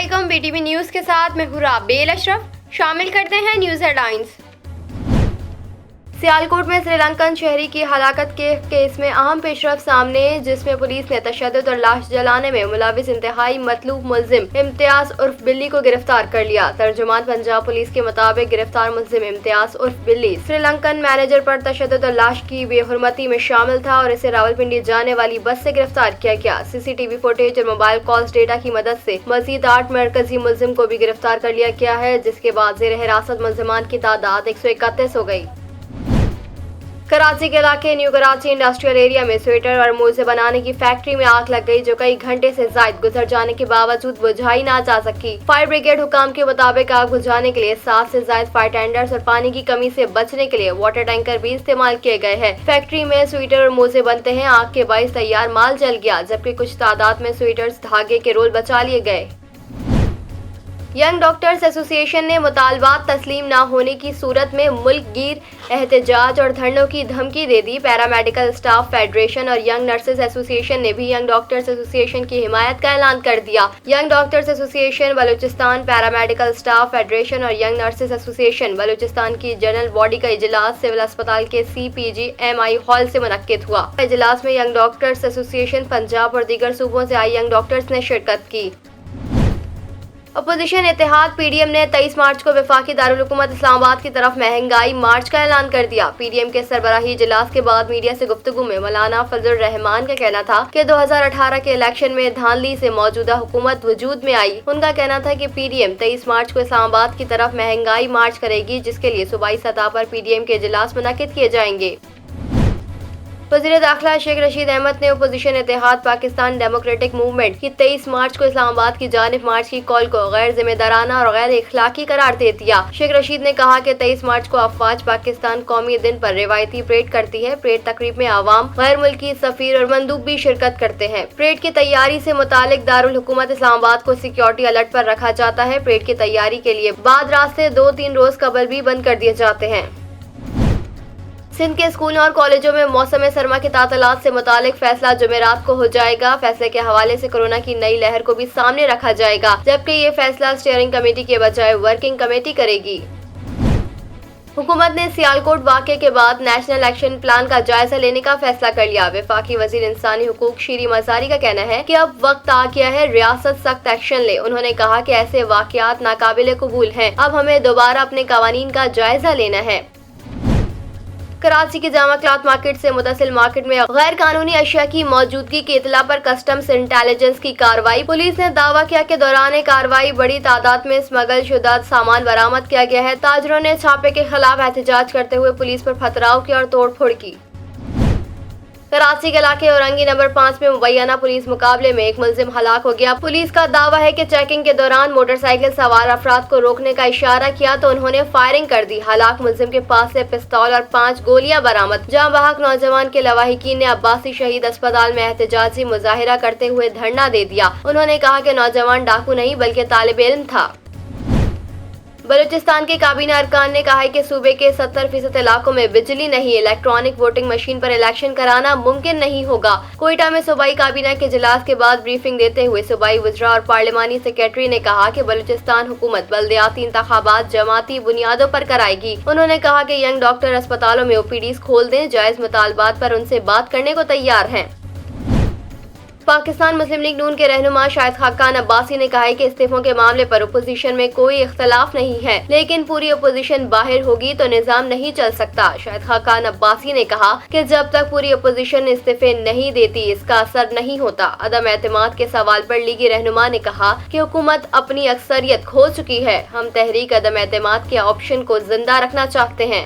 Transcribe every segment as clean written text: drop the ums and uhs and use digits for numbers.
Welcome BTV news के साथ मैं हूं राबेल अशरफ। शामिल करते हैं न्यूज हेडलाइंस। सियालकोट में श्रीलंकन शहरी की हलाकत के केस में अहम पेशरफ सामने, जिसमें पुलिस ने तशद्दुद और लाश जलाने में मुलविस इंतहाई मतलूब मुल्जिम इम्तियाज उर्फ बिल्ली को गिरफ्तार कर लिया। तर्जुमान पंजाब पुलिस के मुताबिक गिरफ्तार मुल्जिम इम्तियाज उर्फ बिल्ली श्रीलंकन मैनेजर पर तशद्दुद और लाश की बेहुरमती में शामिल था और इसे रावलपिंडी जाने वाली बस से गिरफ्तार किया गया। सीसीटीवी फुटेज और मोबाइल कॉल्स डेटा की मदद से मजीद 8 मरकजी मुल्जिम को भी गिरफ्तार कर लिया गया है, जिसके बाद जेर हिरासत मुल्जिमान की तादाद 131 हो गई। कराची के इलाके न्यू कराची इंडस्ट्रियल एरिया में स्वेटर और मोजे बनाने की फैक्ट्री में आग लग गई, जो कई घंटे से जायद गुजर जाने के बावजूद बुझाई ना जा सकी। फायर ब्रिगेड हुकाम के मुताबिक आग बुझाने के लिए 7 से ज्यादा फायर टेंडर्स और पानी की कमी से बचने के लिए वाटर टैंकर भी इस्तेमाल किए गए हैं। फैक्ट्री में स्वेटर और मोजे बनते हैं। आग के बाइस तैयार माल जल गया, जबकि कुछ तादाद में स्वेटर्स धागे के रोल बचा लिए गए। यंग डॉक्टर्स एसोसिएशन ने मुतालबात तस्लीम न होने की सूरत में मुल्क गिर एहतजाज और धरनों की धमकी दे दी। पैरामेडिकल स्टाफ फेडरेशन और यंग नर्सेज एसोसिएशन ने भी यंग डॉक्टर्स एसोसिएशन की हिमायत का ऐलान कर दिया। Young doctors association Balochistan, paramedical staff federation और यंग नर्सेज एसोसिएशन बलूचिस्तान की जनरल बॉडी का इजलास सिविल अस्पताल के CPGMI हॉल से मुनक्किद हुआ। इजलास में यंग डॉक्टर्स एसोसिएशन पंजाब और दीगर सूबों से आई यंग डॉक्टर्स ने शिरकत की। अपोजिशन इत्तेहाद PDM ने 23 मार्च को वफाकी दारुल हुकूमत इस्लामाबाद की तरफ महंगाई मार्च का ऐलान कर दिया। PDM के सरबराही इजलास के बाद मीडिया से गुफ्तगू में मौलाना फजल रहमान का कहना था कि 2018 के इलेक्शन में धांधली से मौजूदा हुकूमत वजूद में आई। उनका कहना था कि PDM 23 मार्च को इस्लामाबाद की तरफ महंगाई मार्च करेगी, जिसके लिए सूबाई सतह पर PDM के इजलास मुनक्किद किए जाएंगे। वज़ीर दाखिला शेख रशीद अहमद ने अपोजिशन इत्तेहाद पाकिस्तान डेमोक्रेटिक मूवमेंट की 23 मार्च को इस्लामाबाद की जानिब मार्च की कॉल को गैर जिम्मेदाराना और गैर इखलाकी करार दे दिया। शेख रशीद ने कहा कि 23 मार्च को अफवाज पाकिस्तान कौमी दिन पर रिवायती परेड करती है। परेड तकरीब में आवाम, गैर मुल्की सफीर और मंदूब भी शिरकत करते हैं। परेड की तैयारी से मुतालिक दारुल हुकूमत इस्लामाबाद को सिक्योरिटी अलर्ट पर रखा जाता है। परेड की तैयारी के लिए बाद रास्ते 2-3 रोज कबल भी बंद कर दिए जाते हैं। सिंध के स्कूलों और कॉलेजों में मौसम सरमा के तातलात से मुतालिक फैसला जुमेरात को हो जाएगा। फैसले के हवाले से कोरोना की नई लहर को भी सामने रखा जाएगा, जबकि ये फैसला स्टीयरिंग कमेटी के बजाय वर्किंग कमेटी करेगी। हुकूमत ने सियालकोट वाक़े के बाद नेशनल एक्शन प्लान का जायजा लेने का फैसला कर लिया। वफाकी वजीर इंसानी हुकूक शीरी मजारी का कहना है कि अब वक्त आ गया है रियासत सख्त एक्शन ले। उन्होंने कहा कि ऐसे वाक़यात नाकाबिले कबूल हैं। अब हमें दोबारा अपने कवानीन का जायजा लेना है। कराची की जामा क्लॉथ मार्केट से मुतसिल मार्केट में गैर कानूनी अशिया की मौजूदगी की इतला पर कस्टम्स इंटेलिजेंस की कार्रवाई। पुलिस ने दावा किया कि दौरान कार्रवाई बड़ी तादाद में स्मगल शुदा सामान बरामद किया गया है। ताजरों ने छापे के खिलाफ एहतजाज करते हुए पुलिस पर पथराव किया और तोड़ फोड़ की। कराची के इलाके औरंगी नंबर 5 में मुबैना पुलिस मुकाबले में एक मुल्जिम हलाक हो गया। पुलिस का दावा है कि चेकिंग के दौरान मोटरसाइकिल सवार अफराद को रोकने का इशारा किया तो उन्होंने फायरिंग कर दी। हलाक मुल्जिम के पास से पिस्तौल और 5 गोलियां बरामद। जहां बहक नौजवान के लवाहिकीन ने अब्बासी शहीद अस्पताल में एहतजाजी मुजाहिरा करते हुए धरना दे दिया। उन्होंने कहा कि नौजवान डाकू नहीं बल्कि तालिब इल्म था। बलूचिस्तान के काबीना अरकान ने कहा है कि सूबे के 70% इलाकों में बिजली नहीं, इलेक्ट्रॉनिक वोटिंग मशीन पर इलेक्शन कराना मुमकिन नहीं होगा। कोयटा में सूबाई काबीना के इजलास के बाद ब्रीफिंग देते हुए सूबाई वज़रा और पार्लिमानी सेक्रेटरी ने कहा कि बलूचिस्तान हुकूमत बल्दियाती इंतखाबात जमाती बुनियादों पर कराएगी। उन्होंने कहा कि यंग डॉक्टर अस्पतालों में OPDs खोल दें, जायज मुतालबात पर उनसे बात करने को तैयार हैं। पाकिस्तान मुस्लिम लीग नून के रहनुमा शाहिद खाकान अब्बासी ने कहा है कि इस्तीफों के मामले पर अपोजिशन में कोई इख्तलाफ नहीं है, लेकिन पूरी अपोजिशन बाहर होगी तो निजाम नहीं चल सकता। शाहिद खाकान अब्बासी ने कहा कि जब तक पूरी अपोजिशन इस्तीफे नहीं देती इसका असर नहीं होता। अदम एतमाद के सवाल पर लीगी रहनुमा ने कहा कि हुकूमत अपनी अक्सरियत खो चुकी है। हम तहरीक अदम एतमाद के ऑप्शन को जिंदा रखना चाहते हैं।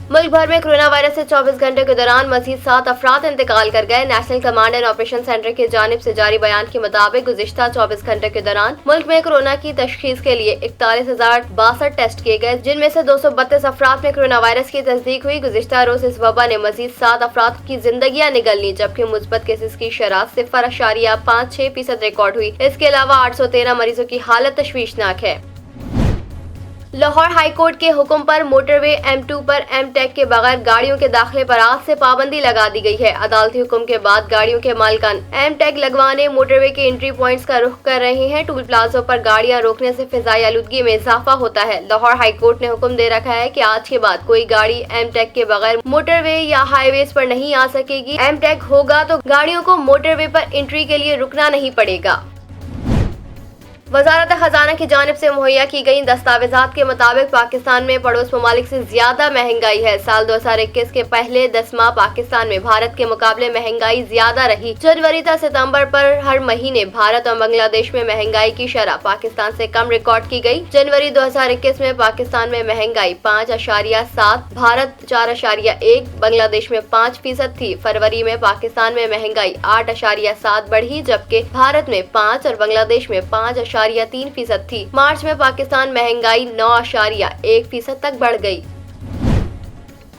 मुल्क भर में कोरोना वायरस से 24 घंटे के दौरान मजीद 7 अफराद इंतकाल कर गए। National command and operation centre की जानिब से जारी बयान के मुताबिक गुज़िश्ता 24 घंटे के दौरान मुल्क में कोरोना की तशखीस के लिए 41,062 टेस्ट किए गए, जिनमें से 232 अफराद में कोरोना वायरस की तस्दीक हुई। गुज़िश्ता रोज इस वबा ने मजीद 7 अफराद की जिंदगियां निगल ली, जबकि मुस्बत केसेस की शरह 0.56% रिकॉर्ड हुई। इसके अलावा 813 मरीजों की हालत तशवीशनाक है। लाहौर हाईकोर्ट के हुक्म पर मोटरवे M2 पर M-Tech के बगैर गाड़ियों के दाखिले पर आज से पाबंदी लगा दी गई है। अदालती हुक्म के बाद गाड़ियों के मालिकान M-Tech लगवाने मोटरवे के एंट्री पॉइंट्स का रुख कर रहे हैं। टूल प्लाजों पर गाड़ियां रोकने से फिजाई आलूदगी में इजाफा होता है। लाहौर हाईकोर्ट ने हुक्म दे रखा है कि आज के बाद कोई गाड़ी M-Tech के बगैर मोटरवे या हाईवेज पर नहीं आ सकेगी। M-Tech होगा तो गाड़ियों को मोटरवे पर एंट्री के लिए रुकना नहीं पड़ेगा। वजारत खजाना की जानिब से मुहैया की गई दस्तावेजात के मुताबिक पाकिस्तान में पड़ोस ममालिक से ज्यादा महंगाई है। साल 2021 के पहले 10 माह पाकिस्तान में भारत के मुकाबले महंगाई ज्यादा रही। जनवरी से सितंबर पर हर महीने भारत और बांग्लादेश में महंगाई की शरह पाकिस्तान से कम रिकॉर्ड की गई। जनवरी 2021 में पाकिस्तान में महंगाई 5.7, भारत 4.1, बांग्लादेश में 5% थी। फरवरी में पाकिस्तान में महंगाई 8.7 बढ़ी, जबकि भारत में 5 और बांग्लादेश में 5.3% थी। मार्च में पाकिस्तान महंगाई 9.1% तक बढ़ गई।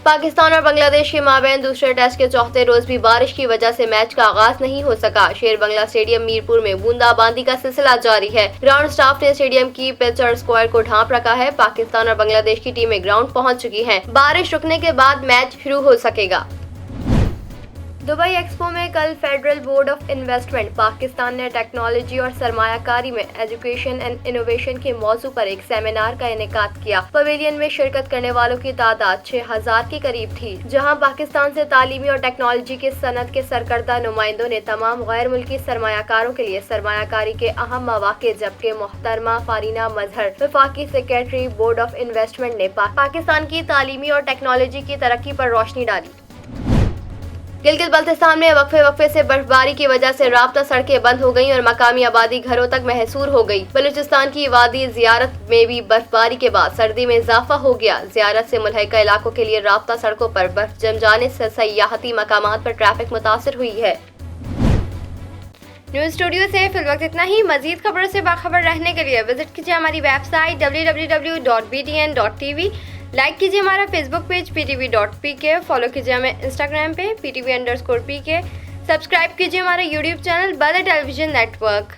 पाकिस्तान और बांग्लादेश के माबैन दूसरे टेस्ट के चौथे रोज भी बारिश की वजह से मैच का आगाज नहीं हो सका। शेर बंगला स्टेडियम मीरपुर में बूंदाबांदी का सिलसिला जारी है। ग्राउंड स्टाफ ने स्टेडियम की पिच और स्क्वायर को ढांप रखा है। पाकिस्तान और बांग्लादेश की टीमें ग्राउंड पहुंच चुकी हैं। बारिश रुकने के बाद मैच शुरू हो सकेगा। दुबई एक्सपो में कल federal board of investment Pakistan ने टेक्नोलॉजी और सरमायाकारी में एजुकेशन एंड इनोवेशन के मौजू पर एक सेमिनार का इनेकाद किया। पवेलियन में शिरकत करने वालों की तादाद 6000 के करीब थी, जहां पाकिस्तान से तालीमी और टेक्नोलॉजी की सनत के सरकर्दा नुमाइंदों ने तमाम गैर मुल्की सरमायाकारों के लिए सरमायाकारी के अहम मौके, जबकि मोहतरमा फारीना मजहर वफाकी सेक्रेटरी बोर्ड ऑफ इन्वेस्टमेंट ने पाकिस्तान की तालीमी और टेक्नोलॉजी की तरक्की पर रोशनी डाली। गिलगित बल्तिस्तान में वक्फे से बर्फबारी की वजह से राब्ता सड़कें बंद हो गईं और मकामी आबादी घरों तक महसूर हो गई। बलूचिस्तान की वादी ज़ियारत में भी बर्फबारी के बाद सर्दी में इजाफा हो गया। ज़ियारत से मुल्हिका इलाकों के लिए राब्ता सड़कों पर बर्फ जम जाने से सयाहती मकामात पर ट्रैफिक मुतासिर हुई है। न्यूज़ स्टूडियो से फिल वक्त इतना ही। मजीद खबरों से बाखबर रहने के लिए विजिट कीजिए हमारी वेबसाइट www.btn.tv। लाइक कीजिए हमारा फेसबुक पेज ptv.pk, फॉलो कीजिए हमें इंस्टाग्राम पे ptv_pk, सब्सक्राइब कीजिए हमारा यूट्यूब चैनल बदर टेलीविजन नेटवर्क।